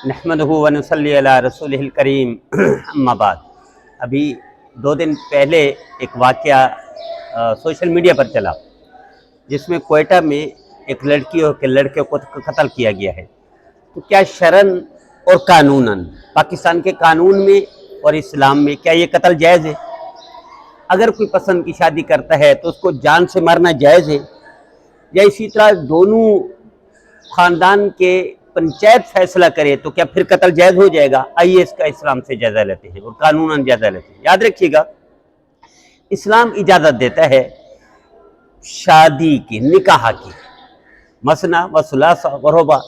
نحمدہ و نصلی علی رسولہ الکریم اما بعد۔ ابھی 2 دن پہلے ایک واقعہ سوشل میڈیا پر چلا جس میں کوئٹہ میں ایک لڑکی اور لڑکے کو قتل کیا گیا ہے۔ تو کیا شرعاً اور قانوناً پاکستان کے قانون میں اور اسلام میں کیا یہ قتل جائز ہے؟ اگر کوئی پسند کی شادی کرتا ہے تو اس کو جان سے مارنا جائز ہے، یا اسی طرح دونوں خاندان کے پنچایت فیصلہ کرے تو کیا پھر قتل جائز ہو جائے گا؟ آئیے اس کا اسلام سے جائزہ لیتے ہیں اور قانوناً جائزہ لیتے ہیں۔ یاد رکھیے گا، اسلام اجازت دیتا ہے شادی کی، نکاح کی، مثنیٰ و ثلاثہ و رباع،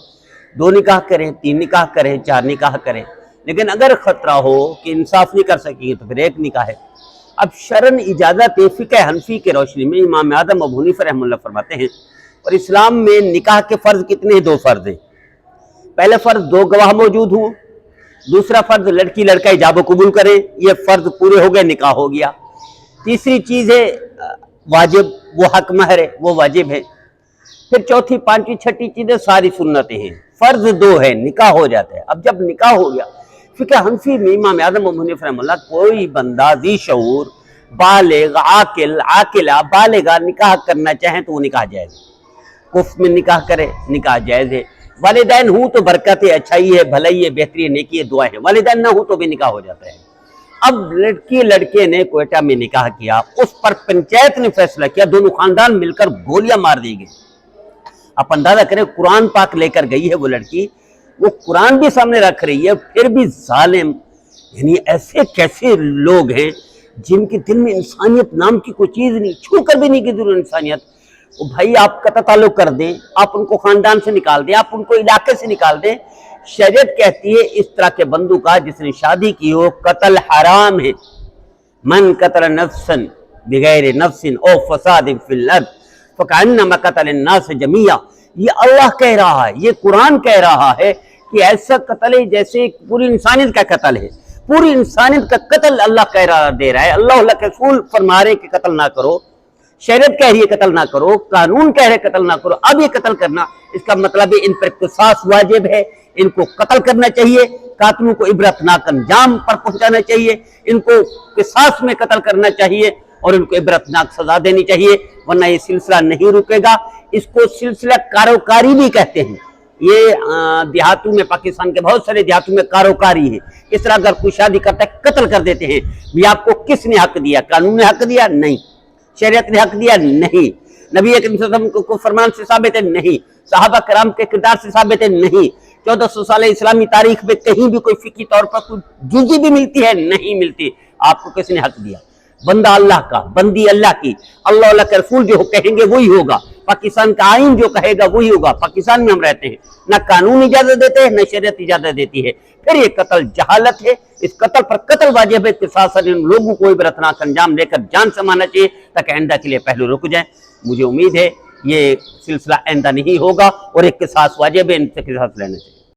2 نکاح کریں، 3 نکاح کریں، 4 نکاح کریں، لیکن اگر خطرہ ہو کہ انصاف نہیں کر سکیں گے تو پھر 1 نکاح ہے۔ اب شرعاً اجازت فقہ حنفی کے روشنی میں امام اعظم ابو حنیفہ رحمہ اللہ فرماتے ہیں، اور اسلام میں نکاح کے فرض کتنے ہیں؟ 2 فرض ہیں۔ پہلے فرض 2 گواہ موجود ہوں، دوسرا فرض لڑکی لڑکا ایجاب و قبول کریں، یہ فرض پورے ہو گئے، نکاح ہو گیا۔ تیسری چیز ہے واجب، وہ حق مہر ہے، وہ واجب ہے۔ پھر چوتھی، پانچویں، چھٹی چیزیں ساری سنتیں ہیں۔ فرض 2 ہے، نکاح ہو جاتا ہے۔ اب جب نکاح ہو گیا، فقہ حنفی میں امام اعظم ابو حنیفہ رحمہ اللہ، کوئی بندہ ذی شعور، بالغ، عاقلہ، بالغہ نکاح کرنا چاہیں تو وہ نکاح جائز ہے۔ کفر میں نکاح کرے، نکاح جائز ہے۔ والدین ہوں تو برکت ہے، اچھائی ہے، بھلائی ہے، بہتری ہے، نیکی ہے، دعائیں ہیں۔ والدین نہ ہوں تو بھی نکاح ہو جاتا ہے۔ اب لڑکی لڑکے نے کوئٹہ میں نکاح کیا، اس پر پنچایت نے فیصلہ کیا، دونوں خاندان مل کر گولیاں مار دی گئی۔ آپ اندازہ کریں، قرآن پاک لے کر گئی ہے وہ لڑکی، وہ قرآن بھی سامنے رکھ رہی ہے، پھر بھی ظالم، یعنی ایسے کیسے لوگ ہیں جن کے دل میں انسانیت نام کی کوئی چیز نہیں، چھو کر بھی نہیں کی ضرور انسانیت۔ وہ بھائی آپ قطع تعلق کر دیں، آپ ان کو خاندان سے نکال دیں، آپ ان کو علاقے سے نکال دیں۔ شریعت کہتی ہے اس طرح کے بندوں کا جس نے شادی کی ہو قتل حرام ہے۔ من قتل نفسا بغیر نفس او فساد فی الارض فکأنما قتل الناس جميعا، یہ اللہ کہہ رہا ہے، یہ قرآن کہہ رہا ہے کہ ایسا قتل ہے جیسے پوری انسانیت کا قتل ہے۔ پوری انسانیت کا قتل اللہ کہہ رہا دے رہا ہے۔ اللہ کے رسول فرما رہے کہ قتل نہ کرو، شریعت کہہ رہی ہے قتل نہ کرو، قانون کہہ رہے قتل نہ کرو۔ اب یہ قتل کرنا، اس کا مطلب ہے ان پر قصاص واجب ہے، ان کو قتل کرنا چاہیے، قاتلوں کو عبرتناک انجام پر پہنچانا چاہیے، ان کو قصاص میں قتل کرنا چاہیے اور ان کو عبرتناک سزا دینی چاہیے، ورنہ یہ سلسلہ نہیں رکے گا۔ اس کو سلسلہ کاروکاری بھی کہتے ہیں۔ یہ دیہاتوں میں، پاکستان کے بہت سارے دیہاتوں میں کاروکاری ہے۔ اس طرح اگر کوئی شادی کرتا ہے قتل کر دیتے ہیں۔ بھی آپ کو کس نے حق دیا؟ قانون نے حق دیا؟ نہیں۔ شریعت نے حق دیا؟ نہیں۔ نبی اکرم صلی اللہ علیہ وسلم کو فرمان سے ثابت ہے؟ نہیں۔ صحابہ کرام کے کردار سے ثابت ہے؟ نہیں۔ 1400 سال اسلامی تاریخ میں کہیں بھی کوئی فقہی طور پر کوئی جزی بھی ملتی ہے؟ نہیں ملتی۔ آپ کو کس نے حق دیا؟ بندہ اللہ کا، بندی اللہ کی، اللہ کے رسول جو کہیں گے وہی ہوگا، پاکستان کا آئین جو کہے گا وہی ہوگا۔ پاکستان میں ہم رہتے ہیں، نہ قانون اجازت دیتے ہیں، نہ شریعت اجازت دیتی ہے۔ پھر یہ قتل جہالت ہے، اس قتل پر قتل واجب ہے، قصاص ان لوگوں کو عبرتناک انجام لے کر جان سنبھالنا چاہیے تاکہ آئندہ کے لیے پہلو رک جائیں۔ مجھے امید ہے یہ سلسلہ آئندہ نہیں ہوگا، اور ایک قصاص واجب ہے، ان سے قصاص لینا چاہیے۔